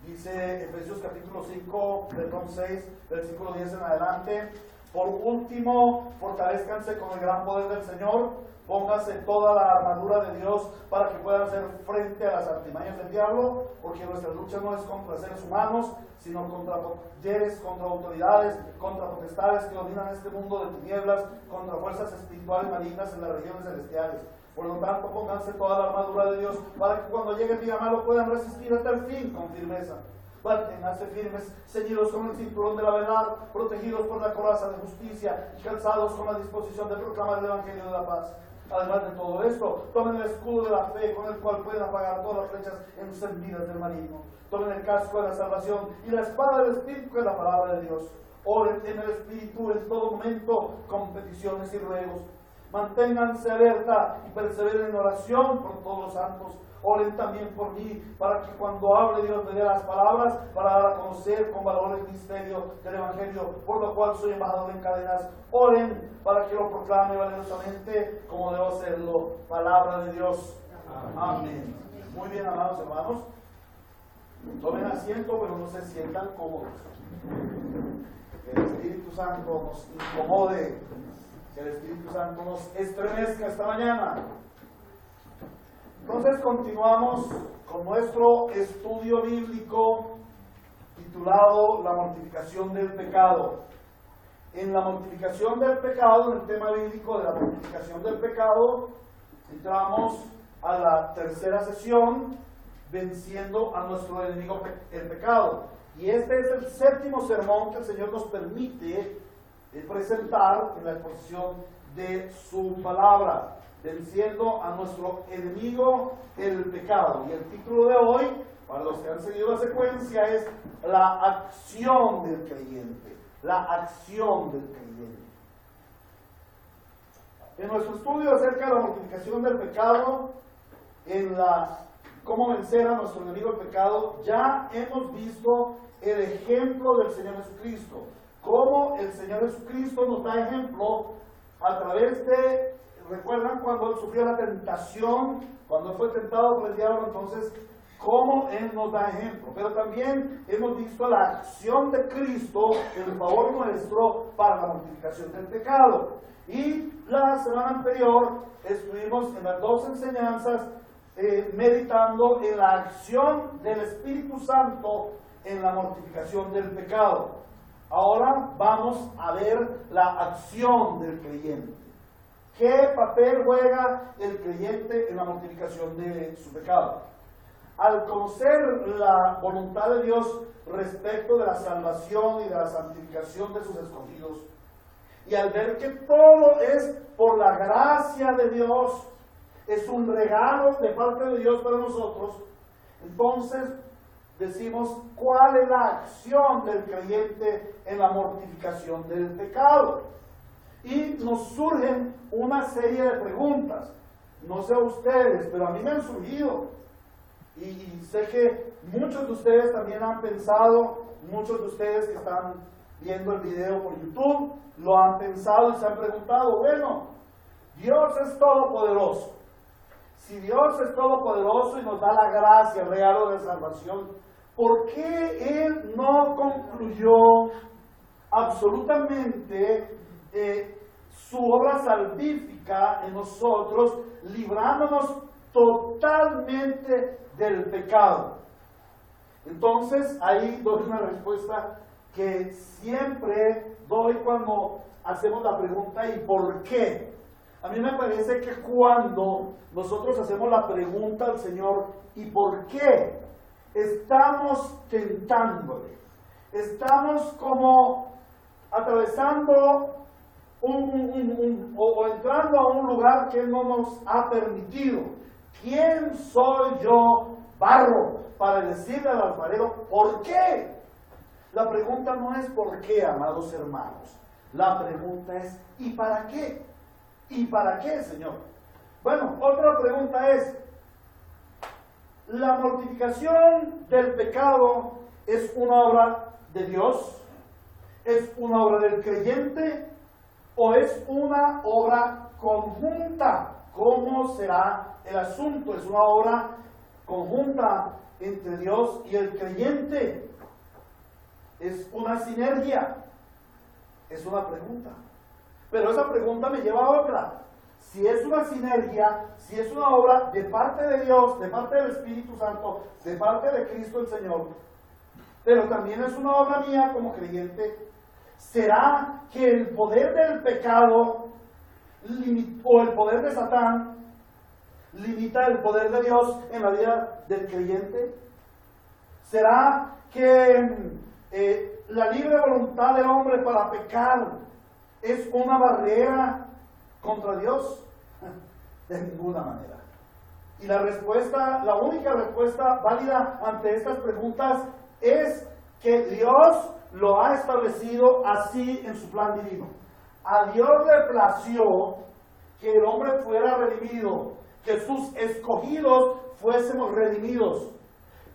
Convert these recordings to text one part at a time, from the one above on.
Dice Efesios capítulo 5, perdón 6, versículo 10 en adelante. Por último, fortalezcanse con el gran poder del Señor, pónganse toda la armadura de Dios para que puedan hacer frente a las artimañas del diablo, porque nuestra lucha no es contra seres humanos, sino contra poderes, contra autoridades, contra potestades que dominan este mundo de tinieblas, contra fuerzas espirituales malignas en las regiones celestiales. Por lo tanto, pónganse toda la armadura de Dios para que cuando llegue el día malo puedan resistir hasta el fin con firmeza. Manténganse firmes, ceñidos con el cinturón de la verdad, protegidos por la coraza de justicia y calzados con la disposición de proclamar el evangelio de la paz. Además de todo esto, tomen el escudo de la fe con el cual pueden apagar todas las flechas encendidas del maligno. Tomen el casco de la salvación y la espada del Espíritu, que es la palabra de Dios. Oren en el Espíritu en todo momento con peticiones y ruegos. Manténganse alerta y perseveren en oración por todos los santos. Oren también por mí, para que cuando hable Dios me dé las palabras para dar a conocer con valor el misterio del Evangelio, por lo cual soy embajador en cadenas. Oren para que lo proclame valerosamente como debo hacerlo. Palabra de Dios. Amén. Muy bien, amados hermanos. Tomen asiento, pero no se sientan cómodos. Que el Espíritu Santo nos incomode, que el Espíritu Santo nos estremezca esta mañana. Entonces continuamos con nuestro estudio bíblico titulado La mortificación del pecado. En la mortificación del pecado, en el tema bíblico de la mortificación del pecado, entramos a la tercera sesión, venciendo a nuestro enemigo el pecado. Y este es el séptimo sermón que el Señor nos permite presentar en la exposición de su palabra, venciendo a nuestro enemigo el pecado. Y el título de hoy, para los que han seguido la secuencia, es La acción del creyente. La acción del creyente. En nuestro estudio acerca de la mortificación del pecado, en la cómo vencer a nuestro enemigo el pecado, ya hemos visto el ejemplo del Señor Jesucristo. Cómo el Señor Jesucristo nos da ejemplo a través de, ¿recuerdan cuando Él sufrió la tentación? Cuando fue tentado por el diablo, entonces, cómo Él nos da ejemplo. Pero también hemos visto la acción de Cristo en favor nuestro para la mortificación del pecado. Y la semana anterior estuvimos en las dos enseñanzas meditando en la acción del Espíritu Santo en la mortificación del pecado. Ahora vamos a ver la acción del creyente. ¿Qué papel juega el creyente en la mortificación de su pecado? Al conocer la voluntad de Dios respecto de la salvación y de la santificación de sus escogidos, y al ver que todo es por la gracia de Dios, es un regalo de parte de Dios para nosotros, entonces decimos, ¿cuál es la acción del creyente en la mortificación del pecado? Y nos surgen una serie de preguntas. No sé a ustedes, pero a mí me han surgido. Y sé que muchos de ustedes también han pensado, muchos de ustedes que están viendo el video por YouTube, lo han pensado y se han preguntado, bueno, Dios es todopoderoso. Si Dios es todopoderoso y nos da la gracia, el regalo de salvación, ¿por qué Él no concluyó absolutamente su obra salvífica en nosotros, librándonos totalmente del pecado? Entonces, ahí doy una respuesta que siempre doy cuando hacemos la pregunta ¿y por qué? A mí me parece que cuando nosotros hacemos la pregunta al Señor ¿y por qué? Estamos tentándole, estamos como atravesando o entrando a un lugar que Él no nos ha permitido. ¿Quién soy yo, barro, para decirle al alfarero por qué? La pregunta no es por qué, amados hermanos. La pregunta es ¿y para qué? ¿Y para qué, Señor? Bueno, otra pregunta es, ¿la mortificación del pecado es una obra de Dios? ¿Es una obra del creyente? ¿O es una obra conjunta? ¿Cómo será el asunto? ¿Es una obra conjunta entre Dios y el creyente? ¿Es una sinergia? Es una pregunta. Pero esa pregunta me lleva a otra. Si es una sinergia, si es una obra de parte de Dios, de parte del Espíritu Santo, de parte de Cristo el Señor, pero también es una obra mía como creyente, ¿será que el poder del pecado o el poder de Satán limita el poder de Dios en la vida del creyente? ¿Será que la libre voluntad del hombre para pecar es una barrera contra Dios? De ninguna manera. Y la respuesta, la única respuesta válida ante estas preguntas es que Dios lo ha establecido así en su plan divino. A Dios le plació que el hombre fuera redimido, que sus escogidos fuésemos redimidos.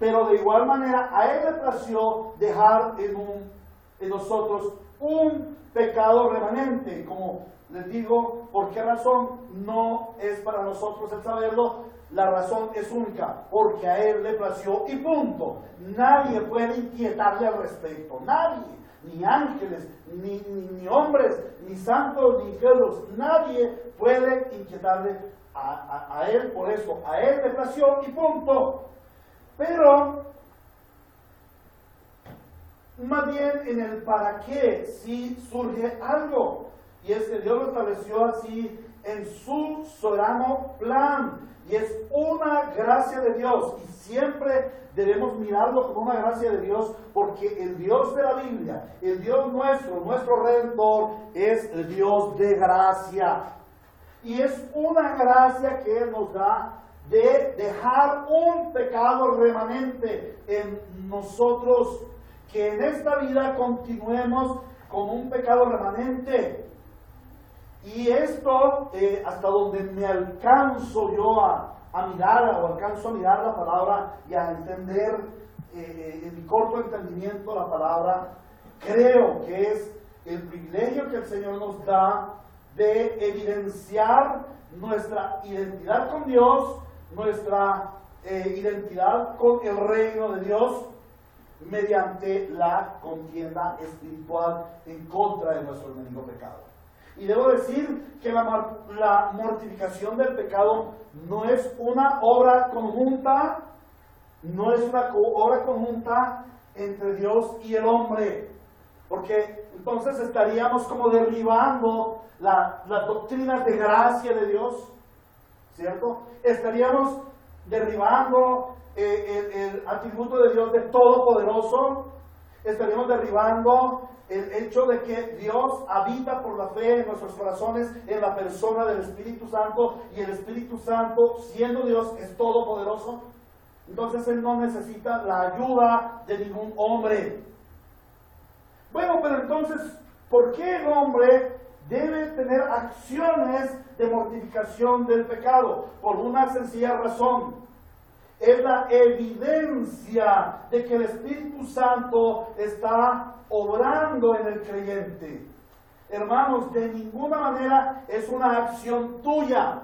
Pero de igual manera a Él le plació dejar en nosotros un pecado remanente. Como les digo, ¿por qué razón? No es para nosotros el saberlo. La razón es única, porque a Él le plació y punto. Nadie puede inquietarle al respecto, nadie, ni ángeles, ni hombres, ni santos, ni ángeles, nadie puede inquietarle a Él por eso. A Él le plació y punto. Pero, más bien en el para qué sí surge algo, y es que Dios lo estableció así en su soberano plan. Y es una gracia de Dios, y siempre debemos mirarlo como una gracia de Dios, porque el Dios de la Biblia, el Dios nuestro Redentor, es el Dios de gracia. Y es una gracia que Él nos da de dejar un pecado remanente en nosotros, que en esta vida continuemos con un pecado remanente. Y esto, hasta donde me alcanzo yo a mirar, o alcanzo a mirar la palabra y a entender en mi corto entendimiento la palabra, creo que es el privilegio que el Señor nos da de evidenciar nuestra identidad con Dios, nuestra identidad con el reino de Dios, mediante la contienda espiritual en contra de nuestro enemigo pecado. Y debo decir que la mortificación del pecado no es una obra conjunta, no es una obra conjunta entre Dios y el hombre, porque entonces estaríamos como derribando las doctrinas de gracia de Dios, ¿cierto? Estaríamos derribando el atributo de Dios de Todopoderoso, estaríamos derribando el hecho de que Dios habita por la fe en nuestros corazones en la persona del Espíritu Santo, y el Espíritu Santo, siendo Dios, es todopoderoso. Entonces Él no necesita la ayuda de ningún hombre. Bueno, pero entonces, ¿por qué el hombre debe tener acciones de mortificación del pecado? Por una sencilla razón. Es la evidencia de que el Espíritu Santo está obrando en el creyente. Hermanos, de ninguna manera es una acción tuya.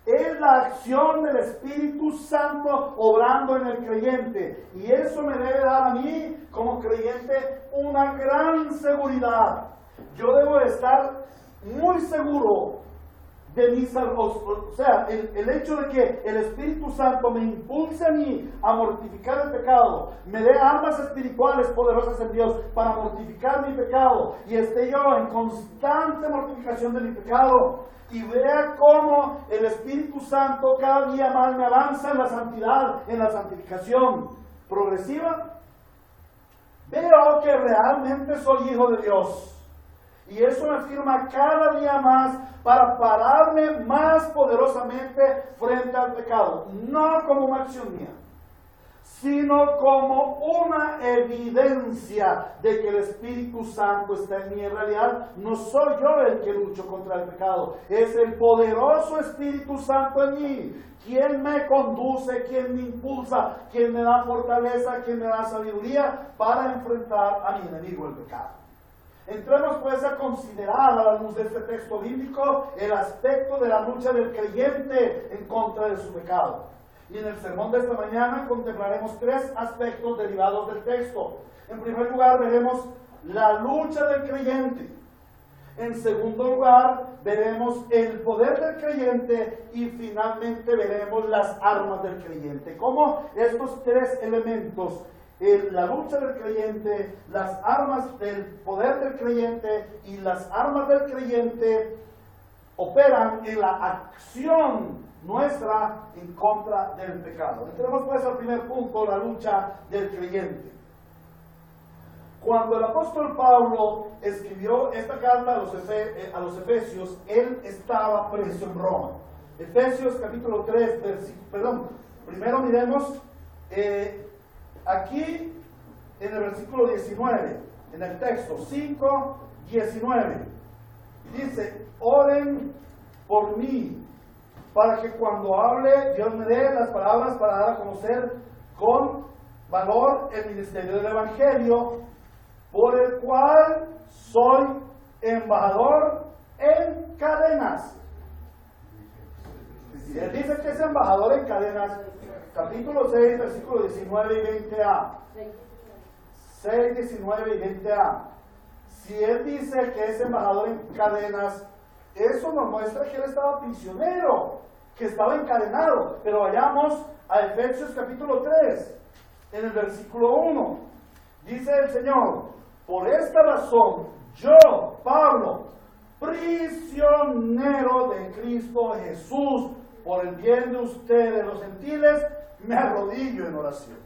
Es la acción del Espíritu Santo obrando en el creyente. Y eso me debe dar a mí, como creyente, una gran seguridad. Yo debo estar muy seguro de mi salvación. O sea, el hecho de que el Espíritu Santo me impulse a mí a mortificar el pecado, me dé armas espirituales poderosas en Dios para mortificar mi pecado, y esté yo en constante mortificación de mi pecado, y vea cómo el Espíritu Santo cada día más me avanza en la santidad, en la santificación progresiva, veo que realmente soy hijo de Dios. Y eso me afirma cada día más para pararme más poderosamente frente al pecado. No como una acción mía, sino como una evidencia de que el Espíritu Santo está en mí. En realidad, no soy yo el que lucho contra el pecado, es el poderoso Espíritu Santo en mí, quien me conduce, quien me impulsa, quien me da fortaleza, quien me da sabiduría para enfrentar a mi enemigo, el pecado. Entremos pues a considerar, a la luz de este texto bíblico, el aspecto de la lucha del creyente en contra de su pecado. Y en el sermón de esta mañana contemplaremos 3 aspectos derivados del texto. En primer lugar, veremos la lucha del creyente. En segundo lugar, veremos el poder del creyente y finalmente veremos las armas del creyente. Cómo estos 3 elementos, la lucha del creyente, las armas del poder del creyente y las armas del creyente, operan en la acción nuestra en contra del pecado. Entremos pues al primer punto, la lucha del creyente. Cuando el apóstol Pablo escribió esta carta a los Efesios, él estaba preso en Roma. Efesios capítulo 3, primero miremos aquí en el versículo 19, en el texto 5, 19. Dice, oren por mí, para que cuando hable Dios me dé las palabras para dar a conocer con valor el ministerio del Evangelio, por el cual soy embajador en cadenas. Él dice que es embajador en cadenas, capítulo 6, versículo 19 y 20a. 6, 19 y 20a. Si él dice que es embajador en cadenas, eso nos muestra que él estaba prisionero, que estaba encadenado. Pero vayamos a Efesios capítulo 3, en el versículo 1. Dice el Señor, por esta razón, yo, Pablo, prisionero de Cristo Jesús, por el bien de ustedes los gentiles, me arrodillo en oración.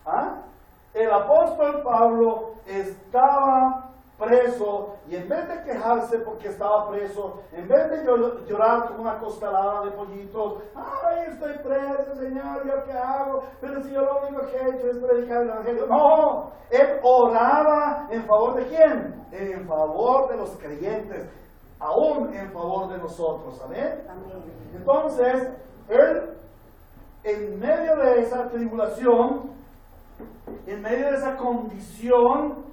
¿Ah? El apóstol Pablo estaba preso, y en vez de quejarse porque estaba preso, en vez de llorar como una costalada de pollitos, ay, estoy preso, Señor, ¿yo qué hago? Pero si yo lo único que he hecho es predicar el Evangelio. No, él oraba en favor de ¿quién? En favor de los creyentes, aún en favor de nosotros. ¿Amén? Entonces, él, en medio de esa tribulación, en medio de esa condición,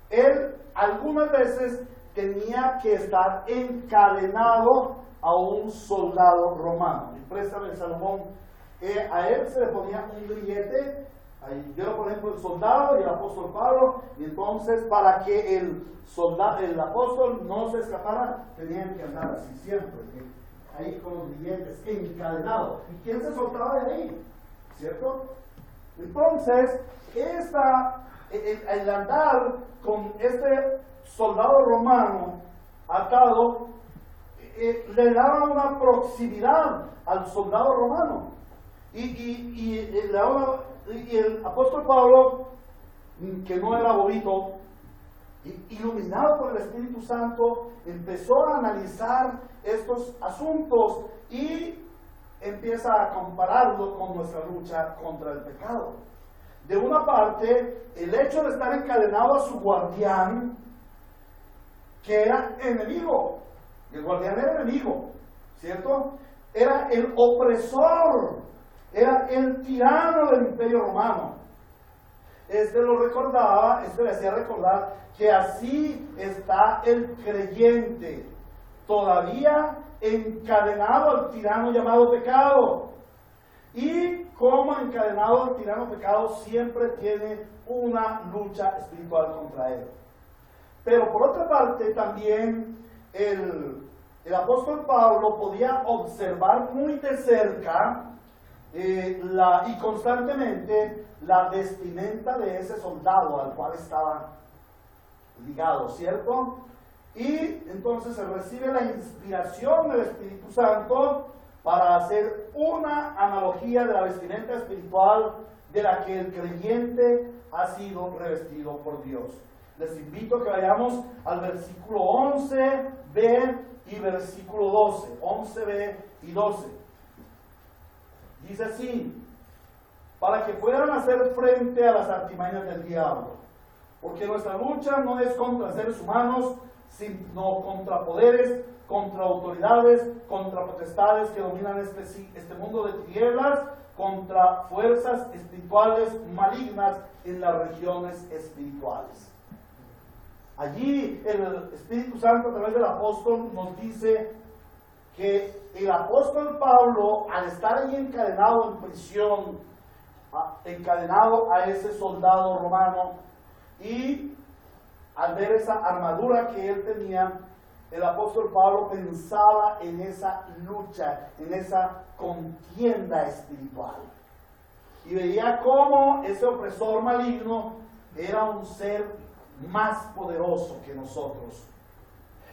él algunas veces tenía que estar encadenado a un soldado romano. Y préstame el Salomón, a él se le ponía un grillete, ahí yo por ejemplo el soldado y el apóstol Pablo, y entonces para que el apóstol no se escapara, tenían que andar así siempre, ahí con los grilletes, encadenado. ¿Y quién se soltaba de ahí? ¿Cierto? Entonces, el andar con este soldado romano atado le daba una proximidad al soldado romano. Y el apóstol Pablo, que no era bobito, iluminado por el Espíritu Santo, empezó a analizar estos asuntos y empieza a compararlo con nuestra lucha contra el pecado. De una parte, el hecho de estar encadenado a su guardián, que era enemigo. El guardián era enemigo, ¿cierto? Era el opresor, era el tirano del Imperio Romano. Lo recordaba, le hacía recordar que así está el creyente, todavía encadenado al tirano llamado pecado. Y como encadenado al tirano pecado siempre tiene una lucha espiritual contra él. Pero por otra parte también el apóstol Pablo podía observar muy de cerca y constantemente la vestimenta de ese soldado al cual estaba ligado, ¿cierto? Y entonces se recibe la inspiración del Espíritu Santo para hacer una analogía de la vestimenta espiritual de la que el creyente ha sido revestido por Dios. Les invito a que vayamos al versículo 11b y versículo 12. 11b y 12. Dice así: para que puedan hacer frente a las artimañas del diablo, porque nuestra lucha no es contra seres humanos, sino contra poderes, contra autoridades, contra potestades que dominan este mundo de tinieblas, contra fuerzas espirituales malignas en las regiones espirituales. Allí el Espíritu Santo a través del apóstol nos dice que el apóstol Pablo, al estar ahí encadenado en prisión, encadenado a ese soldado romano, y al ver esa armadura que él tenía, el apóstol Pablo pensaba en esa lucha, en esa contienda espiritual. Y veía cómo ese opresor maligno era un ser más poderoso que nosotros.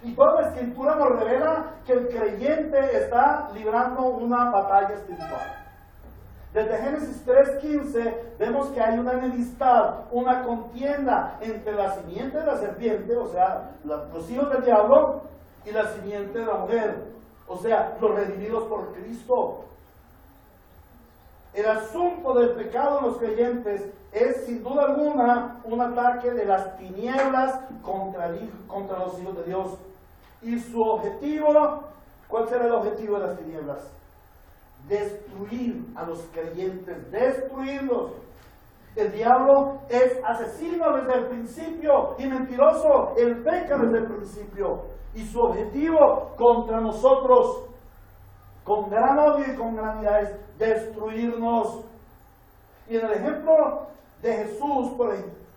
Y toda la escritura nos revela que el creyente está librando una batalla espiritual. Desde Génesis 3:15 vemos que hay una enemistad, una contienda entre la simiente de la serpiente, o sea, los hijos del diablo, y la simiente de la mujer, o sea, los redimidos por Cristo. El asunto del pecado en los creyentes es sin duda alguna un ataque de las tinieblas contra los hijos de Dios. Y su objetivo, ¿cuál será el objetivo de las tinieblas? Destruir a los creyentes, destruirlos. El diablo es asesino desde el principio y mentiroso, él peca desde el principio. Y su objetivo contra nosotros, con gran odio y con gran ira, es destruirnos. Y en el ejemplo de Jesús,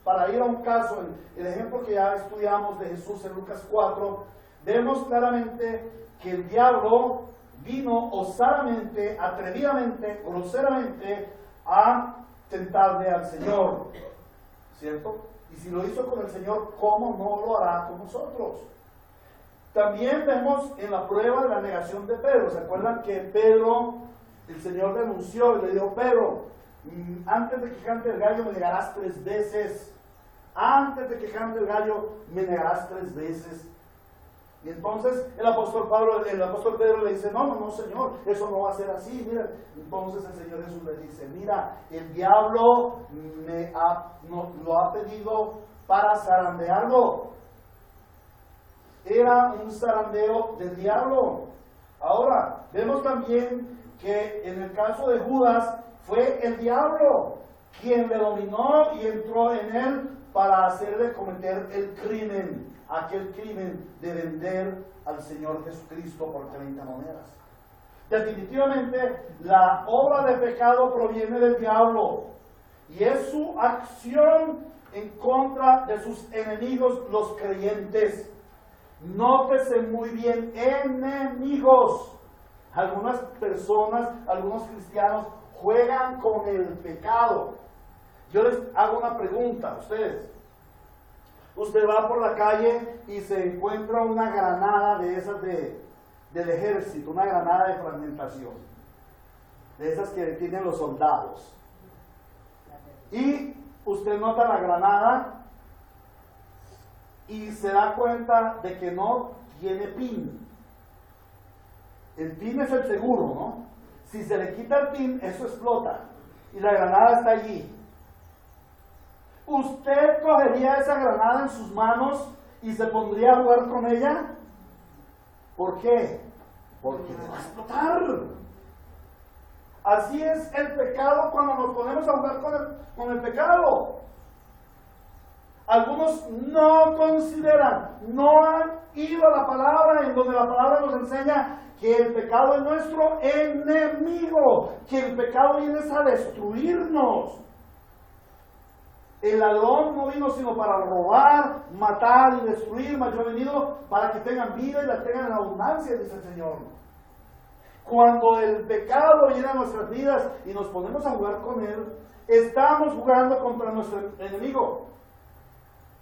para ir a un caso, el ejemplo que ya estudiamos de Jesús en Lucas 4, vemos claramente que el diablo vino osadamente, atrevidamente, groseramente a tentarle al Señor, ¿cierto? Y si lo hizo con el Señor, ¿cómo no lo hará con nosotros? También vemos en la prueba de la negación de Pedro. ¿Se acuerdan que Pedro, el Señor le anunció y le dijo: Pedro, antes de que cante el gallo me negarás 3 veces. Antes de que cante el gallo me negarás 3 veces. Y entonces el apóstol Pedro le dice: no, Señor, eso no va a ser así. Mira, entonces el Señor Jesús le dice: mira, el diablo lo ha pedido para zarandearlo. Era un zarandeo del diablo. Ahora, vemos también que en el caso de Judas fue el diablo quien le dominó y entró en él para hacerle cometer el crimen, aquel crimen de vender al Señor Jesucristo por 30 monedas. Definitivamente, la obra de pecado proviene del diablo y es su acción en contra de sus enemigos, los creyentes. Nótese muy bien, enemigos. Algunas personas, algunos cristianos juegan con el pecado. Yo les hago una pregunta a ustedes. Usted va por la calle y se encuentra una granada de esas del ejército, una granada de fragmentación, de esas que tienen los soldados. Y usted nota la granada y se da cuenta de que no tiene pin. El pin es el seguro, ¿no? Si se le quita el pin, eso explota y la granada está allí. ¿Usted cogería esa granada en sus manos y se pondría a jugar con ella? ¿Por qué? Porque le va a explotar. Así es el pecado cuando nos ponemos a jugar con el pecado. Algunos no consideran, no han ido a la palabra, en donde la palabra nos enseña que el pecado es nuestro enemigo, que el pecado viene a destruirnos. El ladrón no vino sino para robar, matar y destruir, mas yo he venido para que tengan vida y la tengan en abundancia, dice el Señor. Cuando el pecado llena nuestras vidas y nos ponemos a jugar con él, estamos jugando contra nuestro enemigo.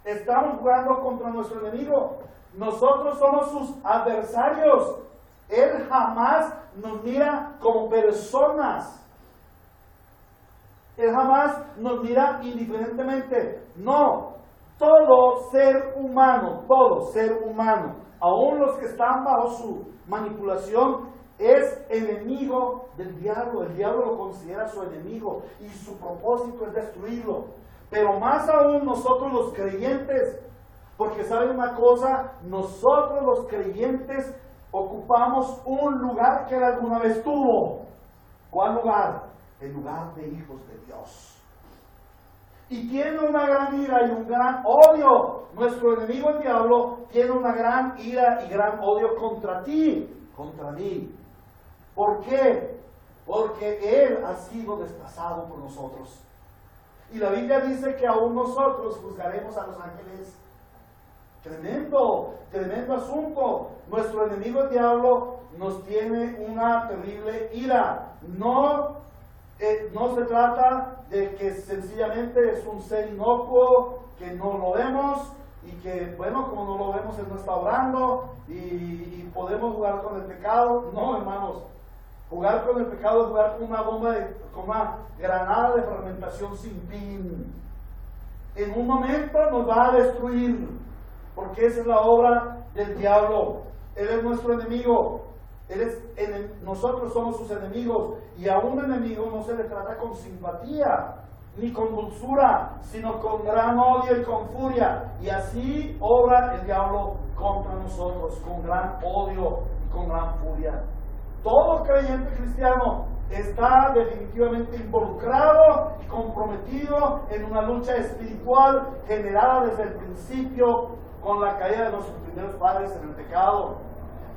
Estamos jugando contra nuestro enemigo. Nosotros somos sus adversarios. Él jamás nos mira como personas. Él jamás nos mira indiferentemente. No, todo ser humano, aun los que están bajo su manipulación, es enemigo del diablo. El diablo lo considera su enemigo y su propósito es destruirlo. Pero más aún nosotros los creyentes, porque ¿saben una cosa? Nosotros los creyentes ocupamos un lugar que él alguna vez tuvo. ¿Cuál lugar? El lugar de hijos de Dios. Y tiene una gran ira y un gran odio. Nuestro enemigo el diablo tiene una gran ira y gran odio contra ti. contra mí. ¿Por qué? Porque Él ha sido desplazado por nosotros. Y la Biblia dice que aún nosotros juzgaremos a los ángeles. Tremendo, tremendo asunto. Nuestro enemigo el diablo nos tiene una terrible ira. No se trata de que sencillamente es un ser inocuo, que no lo vemos y que, bueno, como no lo vemos, Él no está orando y podemos jugar con el pecado. No, hermanos. Jugar con el pecado es jugar con una bomba, con una granada de fragmentación sin fin. En un momento nos va a destruir, porque esa es la obra del diablo. Él es nuestro enemigo. Nosotros somos sus enemigos. Y a un enemigo no se le trata con simpatía, ni con dulzura, sino con gran odio y con furia. Y así obra el diablo contra nosotros, con gran odio y con gran furia. Todo creyente cristiano está definitivamente involucrado y comprometido en una lucha espiritual generada desde el principio con la caída de nuestros primeros padres en el pecado.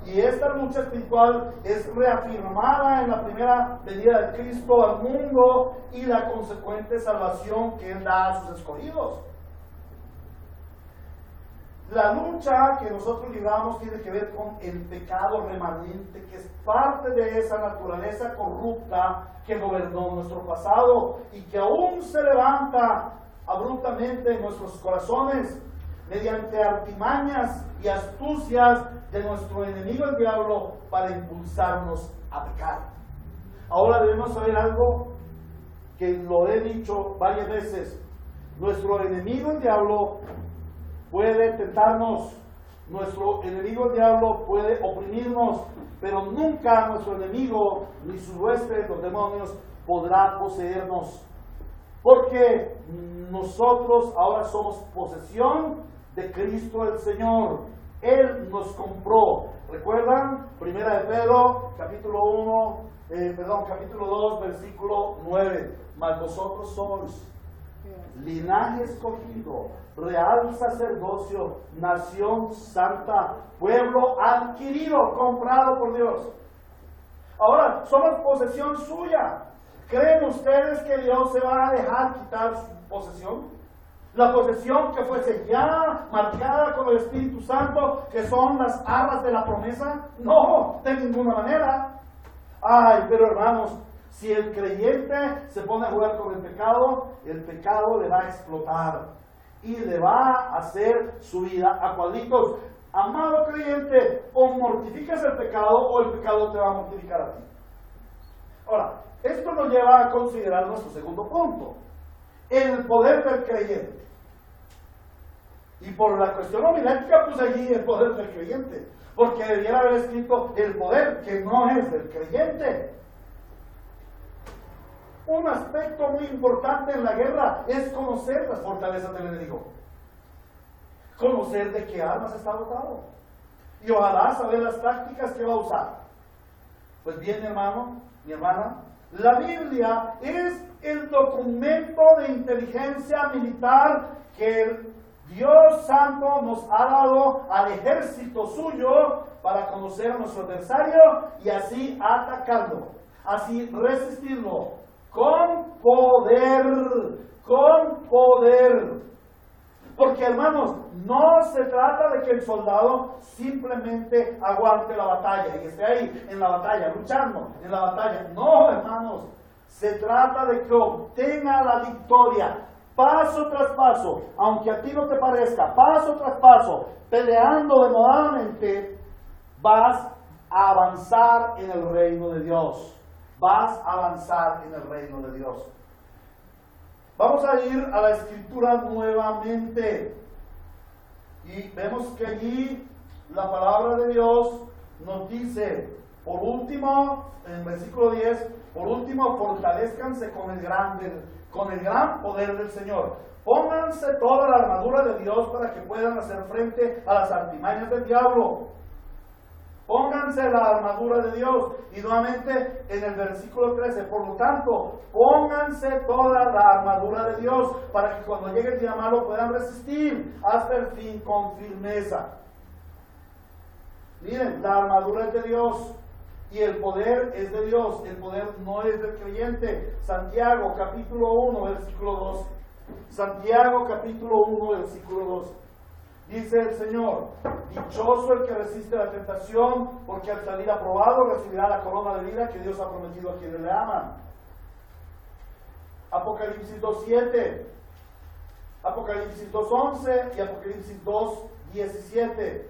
Y esta lucha espiritual es reafirmada en la primera venida de Cristo al mundo y la consecuente salvación que Él da a sus escogidos. La lucha que nosotros libramos tiene que ver con el pecado remanente, que es parte de esa naturaleza corrupta que gobernó nuestro pasado y que aún se levanta abruptamente en nuestros corazones mediante artimañas y astucias de nuestro enemigo el diablo para impulsarnos a pecar. Ahora debemos saber algo que lo he dicho varias veces. Nuestro enemigo el diablo puede tentarnos, nuestro enemigo el diablo puede oprimirnos, pero nunca nuestro enemigo ni su huésped, los demonios, podrá poseernos, porque nosotros ahora somos posesión de Cristo el Señor. Él nos compró. ¿Recuerdan? Primera de Pedro, capítulo 2, versículo 9. Mas vosotros sois linaje escogido, real sacerdocio, nación santa, pueblo adquirido, comprado por Dios. Ahora, somos posesión suya. ¿Creen ustedes que Dios se va a dejar quitar su posesión? La posesión que fuese ya marcada con el Espíritu Santo, que son las arras de la promesa. No, de ninguna manera. Ay, pero hermanos, si el creyente se pone a jugar con el pecado le va a explotar y le va a hacer su vida a cuadritos. Amado creyente, o mortificas el pecado o el pecado te va a mortificar a ti. Ahora, esto nos lleva a considerar nuestro segundo punto, el poder del creyente. Y por la cuestión homilética puse allí el poder del creyente, porque debiera haber escrito el poder que no es del creyente. Un aspecto muy importante en la guerra es conocer las fortalezas del enemigo. Conocer de qué armas está dotado. Y ojalá saber las tácticas que va a usar. Pues bien, mi hermano, mi hermana, la Biblia es el documento de inteligencia militar que el Dios Santo nos ha dado al ejército suyo para conocer a nuestro adversario y así atacarlo, así resistirlo. Con poder, porque hermanos, no se trata de que el soldado simplemente aguante la batalla y esté ahí en la batalla, luchando en la batalla. No, hermanos, se trata de que obtenga la victoria, paso tras paso, aunque a ti no te parezca, paso tras paso, peleando denodadamente, vas a avanzar en el reino de Dios. Vas a avanzar en el reino de Dios. Vamos a ir a la Escritura nuevamente. Y vemos que allí la palabra de Dios nos dice, por último, en el versículo 10, por último, fortalezcanse con el gran poder del Señor. Pónganse toda la armadura de Dios para que puedan hacer frente a las artimañas del diablo. Pónganse la armadura de Dios. Y nuevamente en el versículo 13, por lo tanto, pónganse toda la armadura de Dios para que cuando llegue el día malo puedan resistir hasta el fin con firmeza. Miren, la armadura es de Dios y el poder es de Dios. El poder no es del creyente. Santiago capítulo 1, versículo 12. Santiago capítulo 1, versículo 12. Dice el Señor: dichoso el que resiste la tentación, porque al salir aprobado recibirá la corona de vida que Dios ha prometido a quienes le aman. Apocalipsis 2:7, Apocalipsis 2:11 y Apocalipsis 2:17.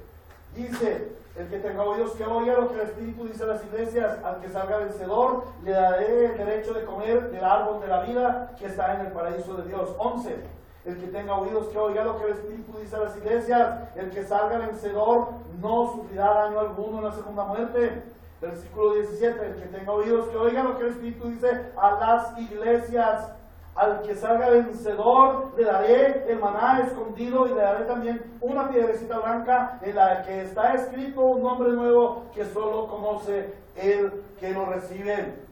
Dice: el que tenga oídos que oiga lo que el Espíritu dice a las iglesias. Al que salga vencedor le daré el derecho de comer del árbol de la vida que está en el paraíso de Dios. 11. El que tenga oídos que oiga lo que el Espíritu dice a las iglesias. El que salga vencedor no sufrirá daño alguno en la segunda muerte. Versículo 17. El que tenga oídos que oiga lo que el Espíritu dice a las iglesias. Al que salga vencedor le daré el maná escondido y le daré también una piedrecita blanca en la que está escrito un nombre nuevo que solo conoce el que lo recibe.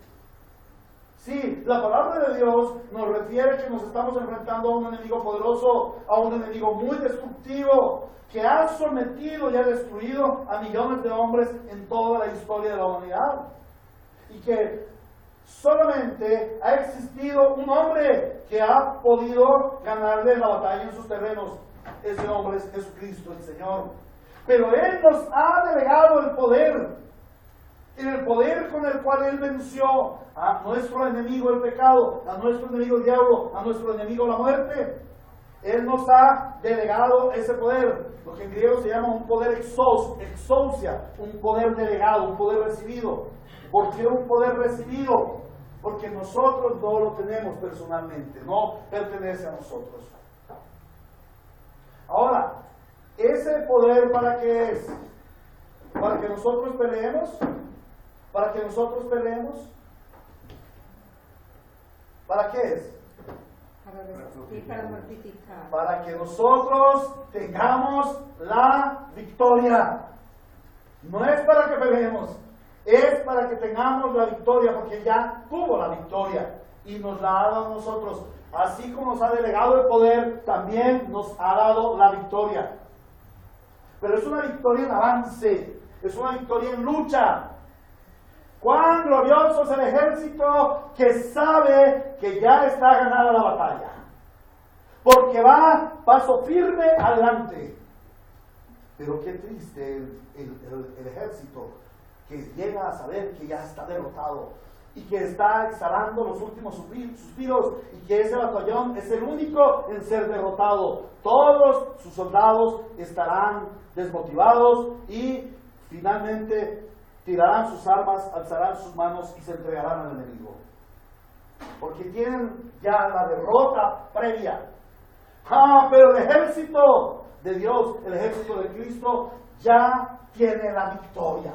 Sí, la palabra de Dios nos refiere que nos estamos enfrentando a un enemigo poderoso, a un enemigo muy destructivo, que ha sometido y ha destruido a millones de hombres en toda la historia de la humanidad. Y que solamente ha existido un hombre que ha podido ganarle la batalla en sus terrenos. Ese hombre es Jesucristo, el Señor. Pero Él nos ha delegado el poder. El poder con el cual Él venció a nuestro enemigo el pecado, a nuestro enemigo el diablo, a nuestro enemigo la muerte. Él nos ha delegado ese poder, lo que en griego se llama un poder exousia, un poder delegado, un poder recibido. ¿Por qué un poder recibido? Porque nosotros no lo tenemos personalmente, no pertenece a nosotros. Ahora, ¿ese poder para qué es? ¿Para que nosotros peleemos? ¿Para que nosotros peleemos? ¿Para qué es? Para mortificar. Para que nosotros tengamos la victoria. No es para que peleemos, es para que tengamos la victoria, porque ya tuvo la victoria y nos la ha dado a nosotros. Así como nos ha delegado el poder, también nos ha dado la victoria. Pero es una victoria en avance, es una victoria en lucha. ¡Cuán glorioso es el ejército que sabe que ya está ganada la batalla! Porque va paso firme adelante. Pero qué triste el ejército que llega a saber que ya está derrotado y que está exhalando los últimos suspiros y que ese batallón es el único en ser derrotado. Todos sus soldados estarán desmotivados y finalmente tirarán sus armas, alzarán sus manos y se entregarán al enemigo. Porque tienen ya la derrota previa. Pero el ejército de Dios, el ejército de Cristo, ya tiene la victoria.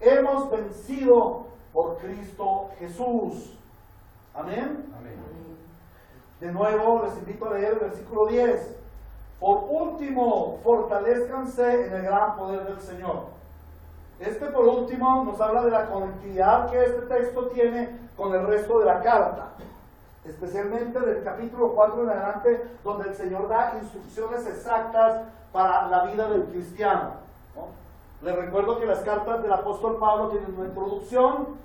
Hemos vencido por Cristo Jesús. Amén. Amén. De nuevo les invito a leer el versículo 10. Por último, fortalezcanse en el gran poder del Señor. Este por último nos habla de la conectividad que este texto tiene con el resto de la carta, especialmente del capítulo 4 en adelante, donde el Señor da instrucciones exactas para la vida del cristiano, ¿no? Les recuerdo que las cartas del apóstol Pablo tienen una introducción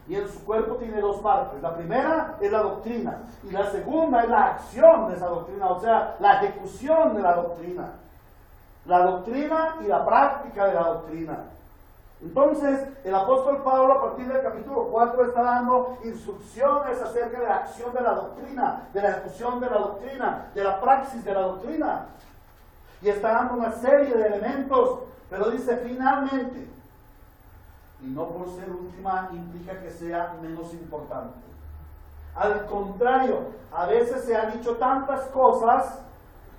y en su cuerpo tiene dos partes. La primera es la doctrina y la segunda es la acción de esa doctrina, o sea, la ejecución de la doctrina. La doctrina y la práctica de la doctrina. Entonces, el apóstol Pablo a partir del capítulo 4 está dando instrucciones acerca de la acción de la doctrina, de la ejecución de la doctrina, de la praxis de la doctrina. Y está dando una serie de elementos, pero dice finalmente, y no por ser última implica que sea menos importante. Al contrario, a veces se han dicho tantas cosas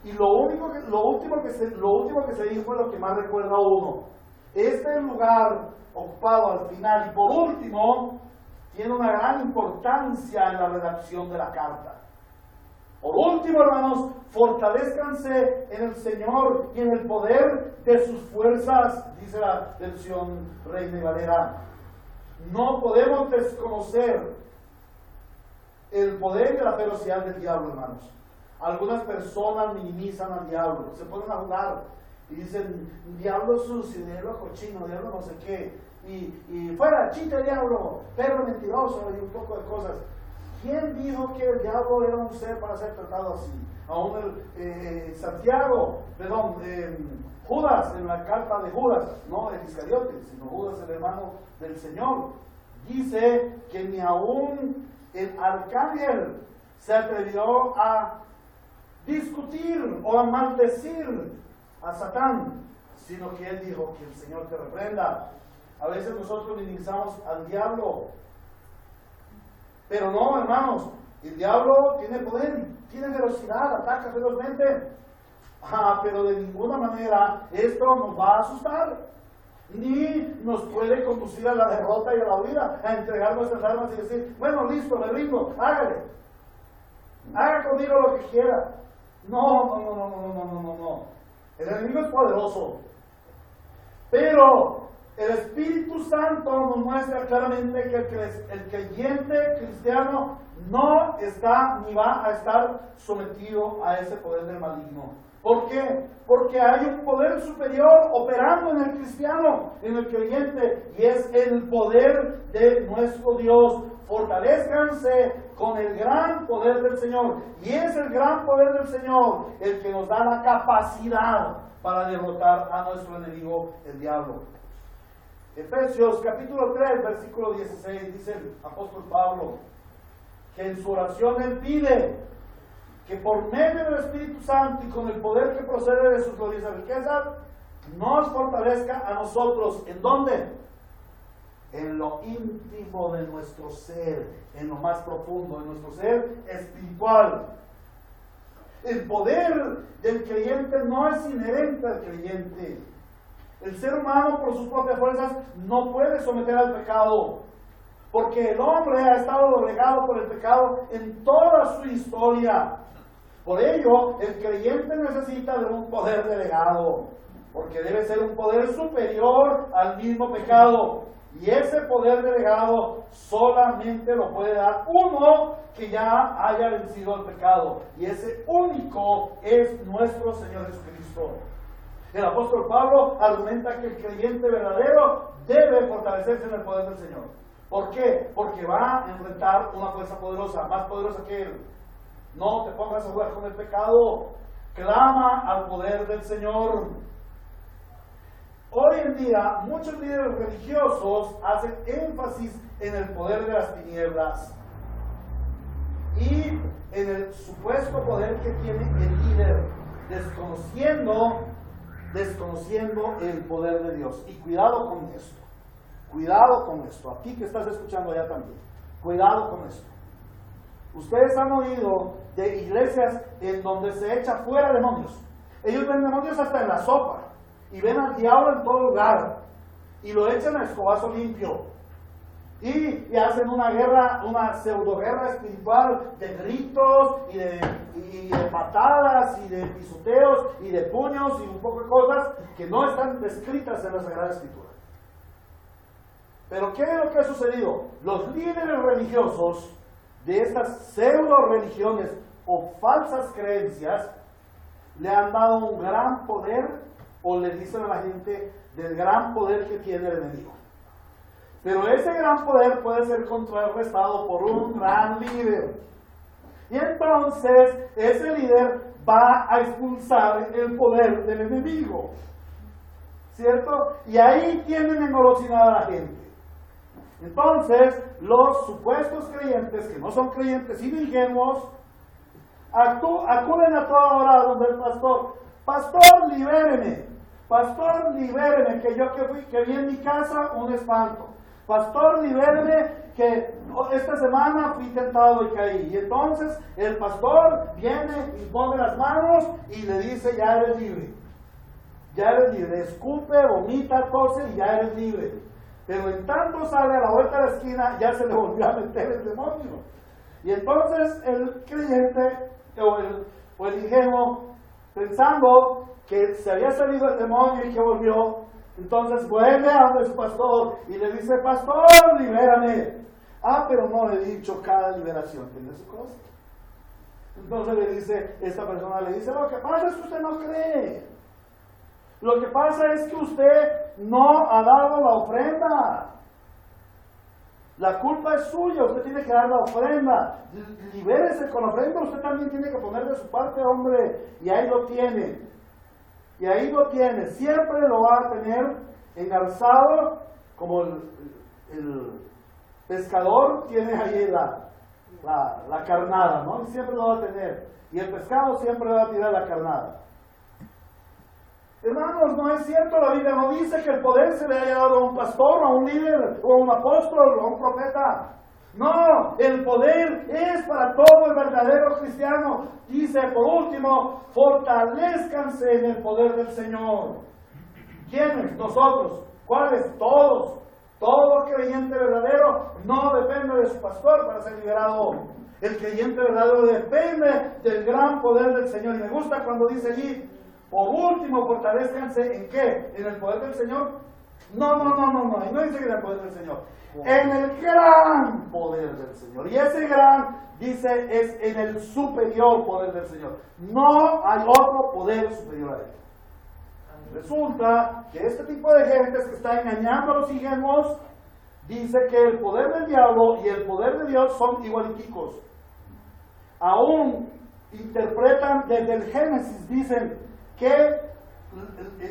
y lo último que se dijo fue lo que más recuerda a uno. Este lugar ocupado al final y por último tiene una gran importancia en la redacción de la carta. Por último, hermanos, fortalezcanse en el Señor y en el poder de sus fuerzas, dice la versión Reina y Valera. No podemos desconocer el poder y la ferocidad del diablo, hermanos. Algunas personas minimizan al diablo, se ponen a jugar Y dicen, diablo sucio, diablo cochino, diablo no sé qué. Y fuera, chiste diablo, perro mentiroso y un poco de cosas. ¿Quién dijo que el diablo era un ser para ser tratado así? Aún Judas, en la carta de Judas, no el Iscariote, sino Judas, el hermano del Señor, dice que ni aún el arcángel se atrevió a discutir o a maldecir a Satán, sino que él dijo que el Señor te reprenda. A veces nosotros minimizamos al diablo, pero no, hermanos, el diablo tiene poder, tiene velocidad, ataca ferozmente. Pero de ninguna manera esto nos va a asustar, ni nos puede conducir a la derrota y a la huida, a entregar nuestras armas y decir, bueno, listo, me rindo, hágale, haga conmigo lo que quiera. No. El enemigo es poderoso, pero el Espíritu Santo nos muestra claramente que el creyente cristiano no está ni va a estar sometido a ese poder del maligno. ¿Por qué? Porque hay un poder superior operando en el cristiano, en el creyente, y es el poder de nuestro Dios. Fortalezcanse con el gran poder del Señor, y es el gran poder del Señor el que nos da la capacidad para derrotar a nuestro enemigo, el diablo. Efesios capítulo 3, versículo 16, dice el apóstol Pablo, que en su oración él pide que por medio del Espíritu Santo y con el poder que procede de sus gloriosas riquezas, nos fortalezca a nosotros. ¿En dónde? En lo íntimo de nuestro ser, en lo más profundo de nuestro ser espiritual. El poder del creyente no es inherente al creyente. El ser humano por sus propias fuerzas no puede someter al pecado, porque el hombre ha estado doblegado por el pecado en toda su historia. Por ello, el creyente necesita de un poder delegado, porque debe ser un poder superior al mismo pecado. Y ese poder delegado solamente lo puede dar uno que ya haya vencido el pecado. Y ese único es nuestro Señor Jesucristo. El apóstol Pablo argumenta que el creyente verdadero debe fortalecerse en el poder del Señor. ¿Por qué? Porque va a enfrentar una fuerza poderosa, más poderosa que él. No te pongas a jugar con el pecado. Clama al poder del Señor. Hoy en día, muchos líderes religiosos hacen énfasis en el poder de las tinieblas y en el supuesto poder que tiene el líder, desconociendo el poder de Dios. Y cuidado con esto. Cuidado con esto. Aquí que estás escuchando allá también. Cuidado con esto. Ustedes han oído de iglesias en donde se echa fuera demonios. Ellos ven demonios hasta en la sopa y ven al diablo en todo lugar y lo echan a escobazo limpio y hacen una guerra, una pseudo guerra espiritual de gritos y de patadas y de pisoteos y de puños y un poco de cosas que no están descritas en la Sagrada Escritura. Pero ¿qué es lo que ha sucedido? Los líderes religiosos de estas pseudo religiones o falsas creencias le han dado un gran poder, o le dicen a la gente del gran poder que tiene el enemigo. Pero ese gran poder puede ser contrarrestado por un gran líder, y entonces ese líder va a expulsar el poder del enemigo, ¿cierto? Y ahí tienen engolosinada a la gente. Entonces, los supuestos creyentes, que no son creyentes y ingenuos, acuden a toda hora donde el pastor. Pastor, libéreme, que vi en mi casa un espanto. Pastor, libéreme, que esta semana fui tentado y caí. Y entonces el pastor viene y pone las manos y le dice, ya eres libre. Ya eres libre. Escupe, vomita, tose y ya eres libre. Pero en tanto sale a la vuelta de la esquina, ya se le volvió a meter el demonio. Y entonces el creyente o el ingenuo, pensando que se había salido el demonio y que volvió, entonces vuelve a donde su pastor y le dice, pastor, libérame. Pero no le he dicho cada liberación tiene su cosa. Entonces esta persona le dice, lo que pasa es que usted no cree. Lo que pasa es que usted no ha dado la ofrenda. La culpa es suya, usted tiene que dar la ofrenda. Libérese con la ofrenda, usted también tiene que poner de su parte, hombre. Y ahí lo tiene. Y ahí lo tiene. Siempre lo va a tener engarzado, como el pescador tiene ahí la carnada, ¿no? Y siempre lo va a tener. Y el pescado siempre va a tirar la carnada. Hermanos, no es cierto, la Biblia no dice que el poder se le haya dado a un pastor, a un líder, o a un apóstol, o a un profeta. No, el poder es para todo el verdadero cristiano. Dice, por último, fortalézcanse en el poder del Señor. ¿Quiénes? Nosotros. ¿Cuáles? Todos. Todo creyente verdadero no depende de su pastor para ser liberado. El creyente verdadero depende del gran poder del Señor. Y me gusta cuando dice allí, por último, fortalezcanse ¿en qué? ¿En el poder del Señor? No. Y no dice que en el poder del Señor. En el gran poder del Señor. Y ese gran, dice, es en el superior poder del Señor. No hay otro poder superior a él. Resulta que este tipo de gentes que está engañando a los ingenuos, dice que el poder del diablo y el poder de Dios son igualiticos. Aún interpretan desde el Génesis, dicen que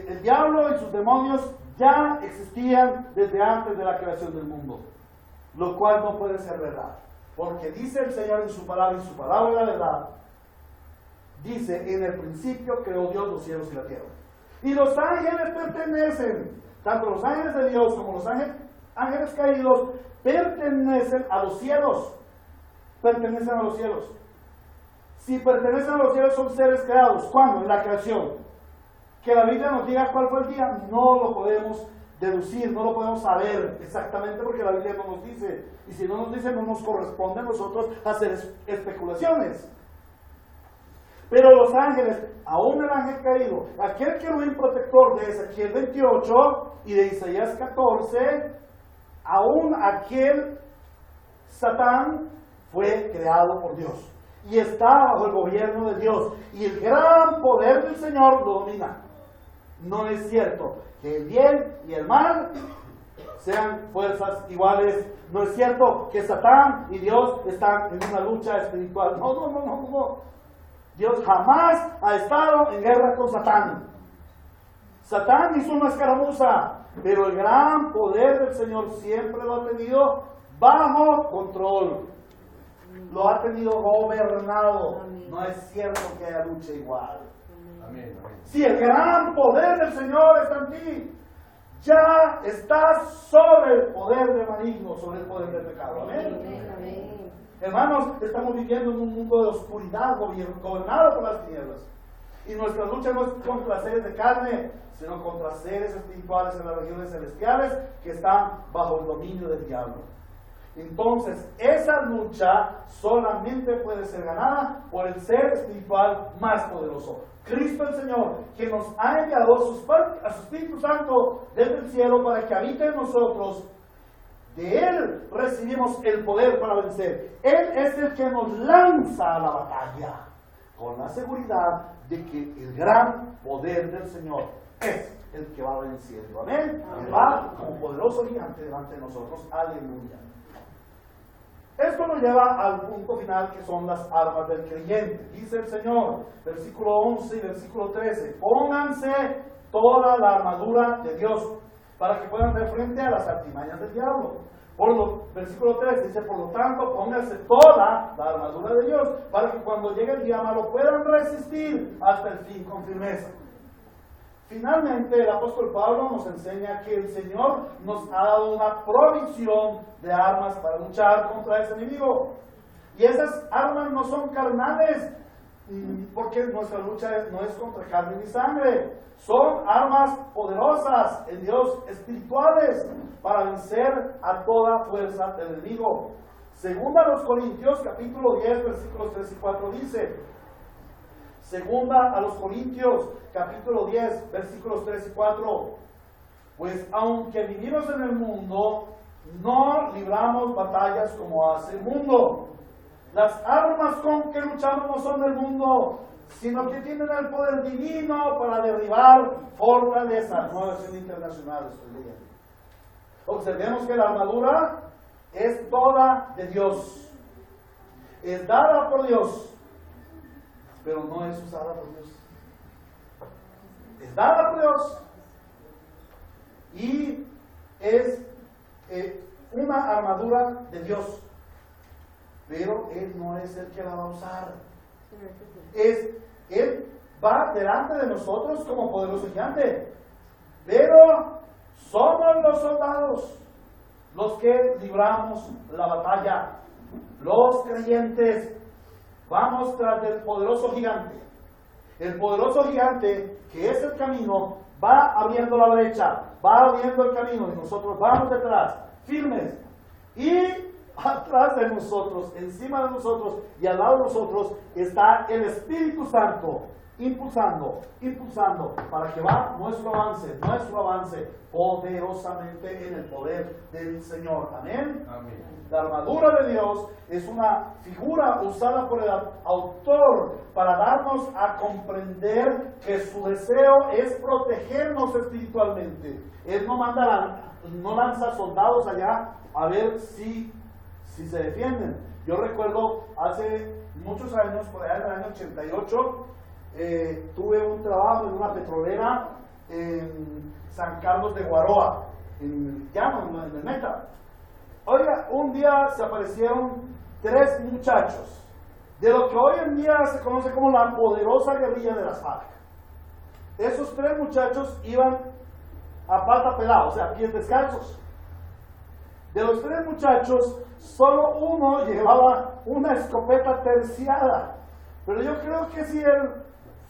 el diablo y sus demonios ya existían desde antes de la creación del mundo, lo cual no puede ser verdad, porque dice el Señor en su palabra, y su palabra es la verdad. Dice, en el principio creó Dios los cielos y la tierra. Y los ángeles pertenecen, tanto los ángeles de Dios como los ángeles caídos, pertenecen a los cielos. Pertenecen a los cielos. Si pertenecen a los cielos, son seres creados. ¿Cuándo? En la creación. Que la Biblia nos diga cuál fue el día, no lo podemos deducir, no lo podemos saber exactamente porque la Biblia no nos dice. Y si no nos dice, no nos corresponde a nosotros hacer especulaciones. Pero los ángeles, aún el ángel caído, aquel querubín protector de Ezequiel 28 y de Isaías 14, aún aquel Satán fue creado por Dios y está bajo el gobierno de Dios, y el gran poder del Señor lo domina. No es cierto que el bien y el mal sean fuerzas iguales. No es cierto que Satán y Dios están en una lucha espiritual. No. Dios jamás ha estado en guerra con Satán. Satán hizo una escaramuza, pero el gran poder del Señor siempre lo ha tenido bajo control. Lo ha tenido gobernado. No es cierto que haya lucha igual. Si el gran poder del Señor está en ti, ya estás sobre el poder del maligno, sobre el poder del pecado. Amén. Hermanos, estamos viviendo en un mundo de oscuridad gobernado por las tinieblas. Y nuestra lucha no es contra seres de carne, sino contra seres espirituales en las regiones celestiales que están bajo el dominio del diablo. Entonces, esa lucha solamente puede ser ganada por el ser espiritual más poderoso, Cristo el Señor, que nos ha enviado a su Espíritu Santo desde el cielo para que habite en nosotros. De Él recibimos el poder para vencer. Él es el que nos lanza a la batalla, con la seguridad de que el gran poder del Señor es el que va venciendo. Amén. Él va como poderoso gigante delante de nosotros. Aleluya. Esto nos lleva al punto final, que son las armas del creyente. Dice el Señor, versículo 11 y versículo 13, pónganse toda la armadura de Dios para que puedan hacer frente a las artimañas del diablo. Versículo 3 dice, por lo tanto, pónganse toda la armadura de Dios para que cuando llegue el día malo puedan resistir hasta el fin con firmeza. Finalmente, el apóstol Pablo nos enseña que el Señor nos ha dado una provisión de armas para luchar contra ese enemigo. Y esas armas no son carnales, porque nuestra lucha no es contra carne ni sangre. Son armas poderosas en Dios, espirituales, para vencer a toda fuerza del enemigo. Segunda a los Corintios, capítulo 10, versículos 3 y 4 dice, Segunda a los Corintios, capítulo 10, versículos 3 y 4. Pues aunque vivimos en el mundo, no libramos batallas como hace el mundo. Las armas con que luchamos no son del mundo, sino que tienen el poder divino para derribar fortalezas. Nueva versión internacional estoy leyendo. Observemos que la armadura es toda de Dios. Es dada por Dios, pero no es usada por Dios. Es dada por Dios y es una armadura de Dios, pero Él no es el que la va a usar. Él va delante de nosotros como poderoso gigante, pero somos los soldados los que libramos la batalla. Los creyentes vamos tras del poderoso gigante. El poderoso gigante, que es el camino, va abriendo la brecha, va abriendo el camino y nosotros vamos detrás, firmes. Y atrás de nosotros, encima de nosotros y al lado de nosotros está el Espíritu Santo, impulsando para que va nuestro avance poderosamente en el poder del Señor. Amén. Amén. La armadura de Dios es una figura usada por el autor para darnos a comprender que su deseo es protegernos espiritualmente. Él no lanza soldados allá a ver si se defienden. Yo recuerdo hace muchos años, por allá en el año 88, tuve un trabajo en una petrolera en San Carlos de Guaroa, en el Meta. Oiga, un día se aparecieron 3 muchachos, de lo que hoy en día se conoce como la poderosa guerrilla de las FARC. Esos 3 muchachos iban a pata pelada, o sea, pies descalzos. De los 3 muchachos, solo uno llevaba una escopeta terciada. Pero yo creo que si él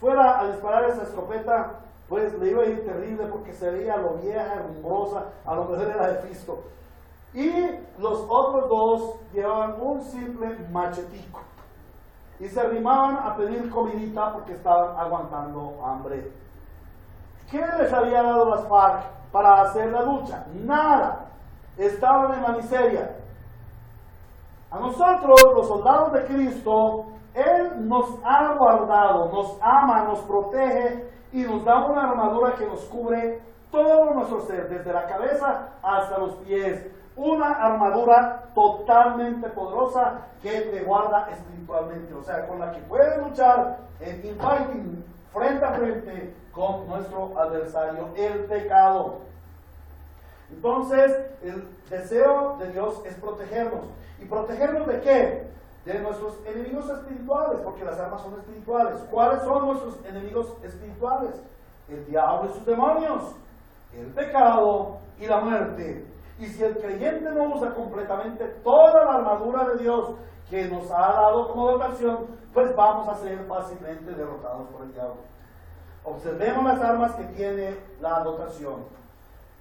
fuera a disparar esa escopeta, pues le iba a ir terrible porque se veía lo vieja, rumbrosa, a lo mejor era de Cristo. Y los otros 2 llevaban un simple machetico y se arrimaban a pedir comidita porque estaban aguantando hambre. ¿Qué les había dado las FARC para hacer la lucha? Nada. Estaban en la miseria. A nosotros, los soldados de Cristo, Él nos ha guardado, nos ama, nos protege y nos da una armadura que nos cubre todo nuestro ser, desde la cabeza hasta los pies. Una armadura totalmente poderosa que te guarda espiritualmente, o sea, con la que puedes luchar en infighting, frente a frente con nuestro adversario, el pecado. Entonces, el deseo de Dios es protegernos. ¿Y protegernos de qué? De nuestros enemigos espirituales, porque las armas son espirituales. ¿Cuáles son nuestros enemigos espirituales? El diablo y sus demonios, el pecado y la muerte. Y si el creyente no usa completamente toda la armadura de Dios que nos ha dado como dotación, pues vamos a ser fácilmente derrotados por el diablo. Observemos las armas que tiene la dotación: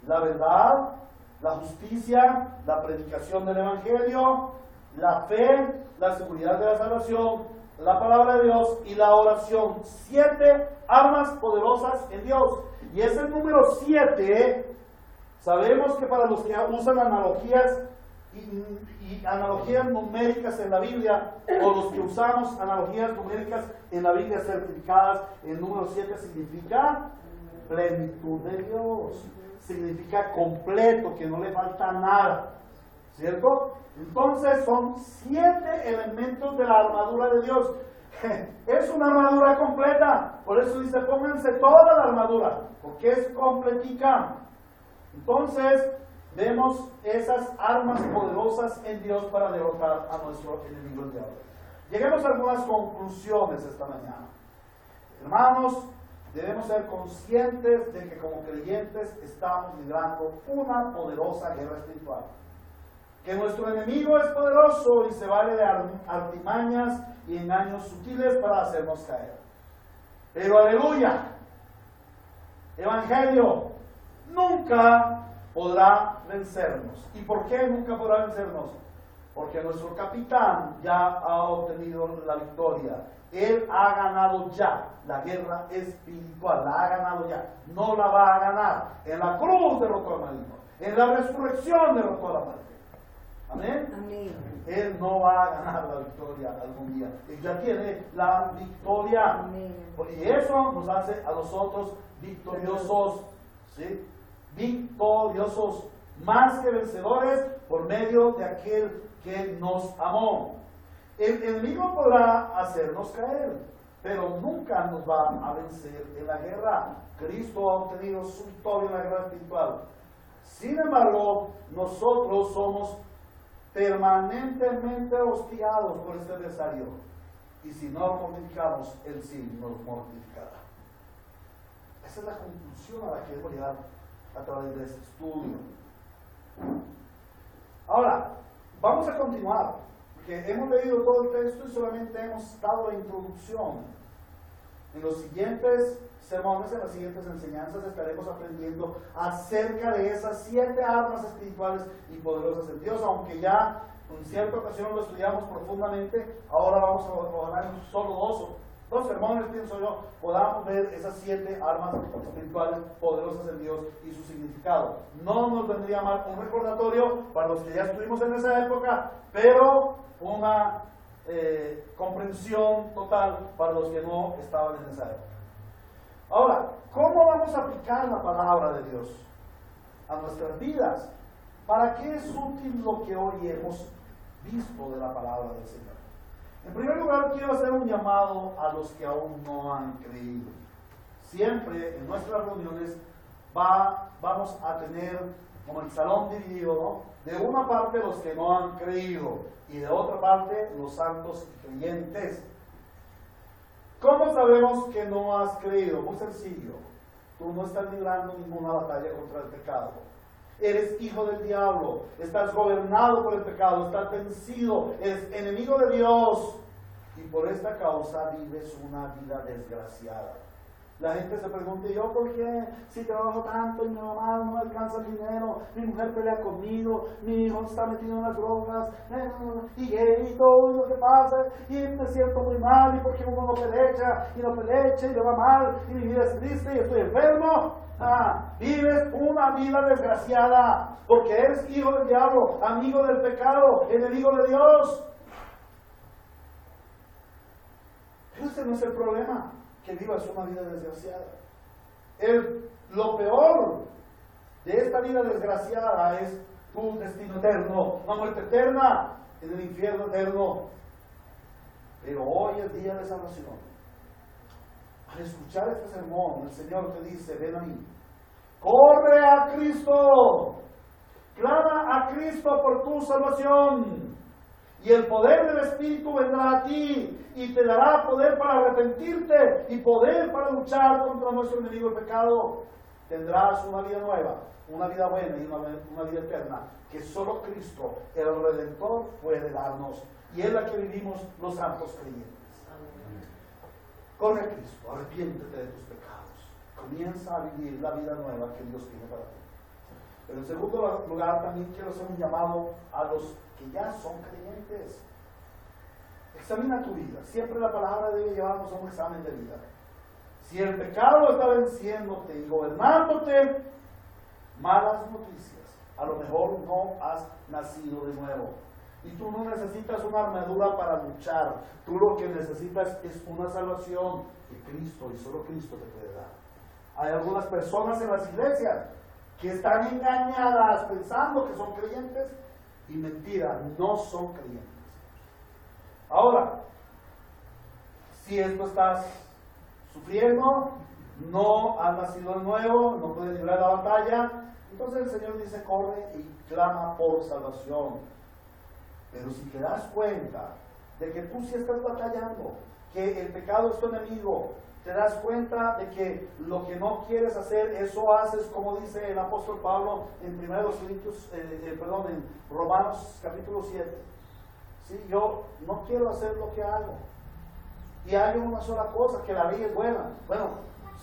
la verdad, la justicia, la predicación del Evangelio, la fe, la seguridad de la salvación, la palabra de Dios y la oración. 7 armas poderosas en Dios. Y ese número 7, sabemos que para los que usan analogías y analogías numéricas en la Biblia, o los que usamos analogías numéricas en la Biblia certificadas, el número 7 significa plenitud de Dios. Significa completo, que no le falta nada, ¿cierto? Entonces son 7 elementos de la armadura de Dios. Es una armadura completa, por eso dice pónganse toda la armadura, porque es completica. Entonces vemos esas armas poderosas en Dios para derrotar a nuestro enemigo el diablo. Lleguemos a algunas conclusiones esta mañana. Hermanos, debemos ser conscientes de que como creyentes estamos librando una poderosa guerra espiritual. Que nuestro enemigo es poderoso y se vale de artimañas y engaños sutiles para hacernos caer. Pero aleluya, Evangelio nunca podrá vencernos. ¿Y por qué nunca podrá vencernos? Porque nuestro capitán ya ha obtenido la victoria. Él ha ganado ya la guerra espiritual, la ha ganado ya. No la va a ganar. En la cruz derrotó al maligno. En la resurrección derrotó a la muerte. Amén. Amén. Él no va a ganar la victoria algún día. Él ya tiene la victoria. Amén. Y eso nos hace a nosotros victoriosos. ¿Sí? Victoriosos. Más que vencedores por medio de aquel que nos amó. El enemigo podrá hacernos caer, pero nunca nos va a vencer en la guerra. Cristo ha obtenido su victoria en la guerra espiritual. Sin embargo, nosotros somos permanentemente hostigados por este adversario. Y si no lo mortificamos, Él sí nos mortificará. Esa es la conclusión a la que debo llegar a través de este estudio. Ahora, vamos a continuar, porque hemos leído todo el texto y solamente hemos dado la introducción. En los siguientes sermones, en las siguientes enseñanzas, estaremos aprendiendo acerca de esas 7 armas espirituales y poderosas en Dios, aunque ya en cierta ocasión lo estudiamos profundamente. Ahora vamos a ganar solo dos sermones, pienso yo, podamos ver esas 7 armas espirituales poderosas en Dios y su significado. No nos vendría mal un recordatorio para los que ya estuvimos en esa época, pero una comprensión total para los que no estaban en esa época. Ahora, ¿cómo vamos a aplicar la palabra de Dios a nuestras vidas? ¿Para qué es útil lo que hoy hemos visto de la palabra del Señor? En primer lugar, quiero hacer un llamado a los que aún no han creído. Siempre en nuestras reuniones vamos a tener como el salón dividido, ¿no? De una parte los que no han creído y de otra parte los santos y creyentes. ¿Cómo sabemos que no has creído? Muy sencillo. Tú no estás librando ninguna batalla contra el pecado. Eres hijo del diablo, estás gobernado por el pecado, estás vencido, eres enemigo de Dios y por esta causa vives una vida desgraciada. La gente se pregunta, ¿y yo por qué? Si trabajo tanto y mi mamá no me alcanza el dinero, mi mujer pelea conmigo, mi hijo está metido en las drogas, y todo lo que pasa, y me siento muy mal, y porque uno no pelecha, y le va mal, y mi vida es triste, y estoy enfermo. Vives una vida desgraciada, porque eres hijo del diablo, amigo del pecado, enemigo de Dios. Pero ese no es el problema, que vivas una vida desgraciada. Lo peor de esta vida desgraciada es tu destino eterno, la muerte eterna, en el infierno eterno. Pero hoy es día de salvación. Al escuchar este sermón, el Señor te dice, ven a mí, corre a Cristo, clama a Cristo por tu salvación, y el poder del Espíritu vendrá a ti, y te dará poder para arrepentirte, y poder para luchar contra nuestro enemigo el pecado. Tendrás una vida nueva, una vida buena y una vida eterna, que solo Cristo, el Redentor, puede darnos, y es la que vivimos los santos creyentes. Corre a Cristo, arrepiéntete de tus pecados, comienza a vivir la vida nueva que Dios tiene para ti. Pero en segundo lugar, también quiero hacer un llamado a los que ya son creyentes. Examina tu vida. Siempre la palabra debe llevarnos a un examen de vida. Si el pecado está venciéndote y gobernándote, malas noticias. A lo mejor no has nacido de nuevo. Y tú no necesitas una armadura para luchar. Tú lo que necesitas es una salvación de Cristo, y solo Cristo te puede dar. Hay algunas personas en las iglesias que están engañadas pensando que son creyentes, y mentira, no son creyentes. Ahora, si esto estás sufriendo, no has nacido de nuevo, no puedes librar la batalla, entonces el Señor dice, corre y clama por salvación. Pero si te das cuenta de que tú sí estás batallando, que el pecado es tu enemigo, te das cuenta de que lo que no quieres hacer, eso haces, como dice el apóstol Pablo en en Romanos capítulo 7. ¿Sí? Yo no quiero hacer lo que hago. Y hay una sola cosa, que la ley es buena. Bueno,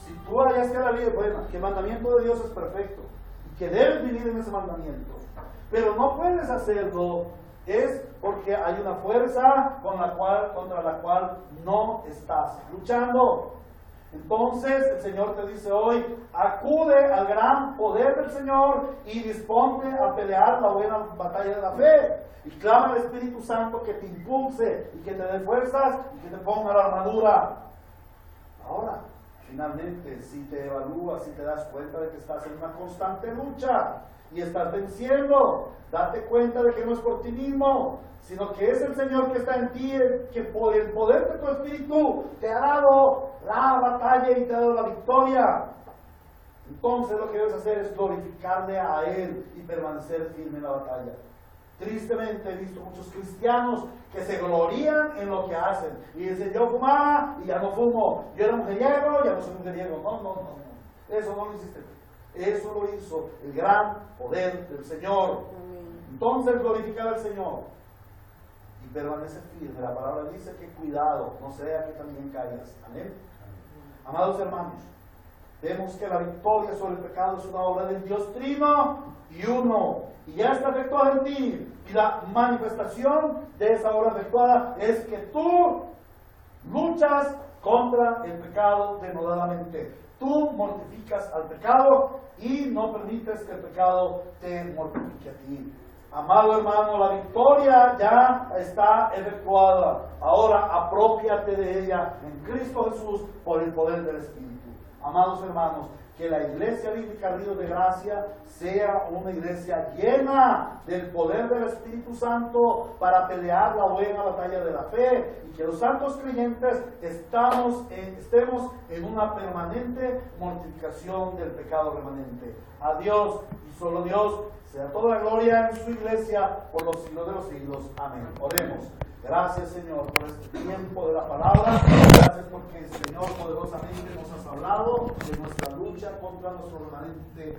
si tú hallas que la ley es buena, que el mandamiento de Dios es perfecto, y que debes vivir en ese mandamiento, pero no puedes hacerlo, es porque hay una fuerza contra la cual no estás luchando. Entonces el Señor te dice hoy, acude al gran poder del Señor y disponte a pelear la buena batalla de la fe. Y clama al Espíritu Santo que te impulse y que te dé fuerzas y que te ponga la armadura. Ahora, finalmente, si te evalúas, si te das cuenta de que estás en una constante lucha y estás venciendo, date cuenta de que no es por ti mismo, sino que es el Señor que está en ti, que por el poder de tu Espíritu te ha dado la batalla y te ha dado la victoria. Entonces lo que debes hacer es glorificarle a Él y permanecer firme en la batalla. Tristemente he visto muchos cristianos que se glorían en lo que hacen y dicen, yo fumaba y ya no fumo, yo era mujeriego y ya no soy mujeriego. No, eso no lo hiciste. Eso lo hizo el gran poder del Señor. Entonces glorificar al Señor y permanece firme. La palabra dice que cuidado, no sea que también caigas. Amén. Amados hermanos, vemos que la victoria sobre el pecado es una obra del Dios Trino y uno, y ya está efectuada en ti, y la manifestación de esa obra efectuada es que tú luchas contra el pecado denodadamente. Tú mortificas al pecado y no permites que el pecado te mortifique a ti. Amado hermano, la victoria ya está efectuada. Ahora aprópiate de ella en Cristo Jesús por el poder del Espíritu. Amados hermanos, que la Iglesia Bíblica Río de Gracia sea una iglesia llena del poder del Espíritu Santo para pelear la buena batalla de la fe, y que los santos creyentes estemos en una permanente mortificación del pecado remanente. A Dios y solo Dios sea toda la gloria en su iglesia por los siglos de los siglos. Amén. Oremos. Gracias, Señor, por este tiempo de la palabra. Gracias porque, Señor, poderosamente nos has hablado de nuestra lucha contra nuestro remanente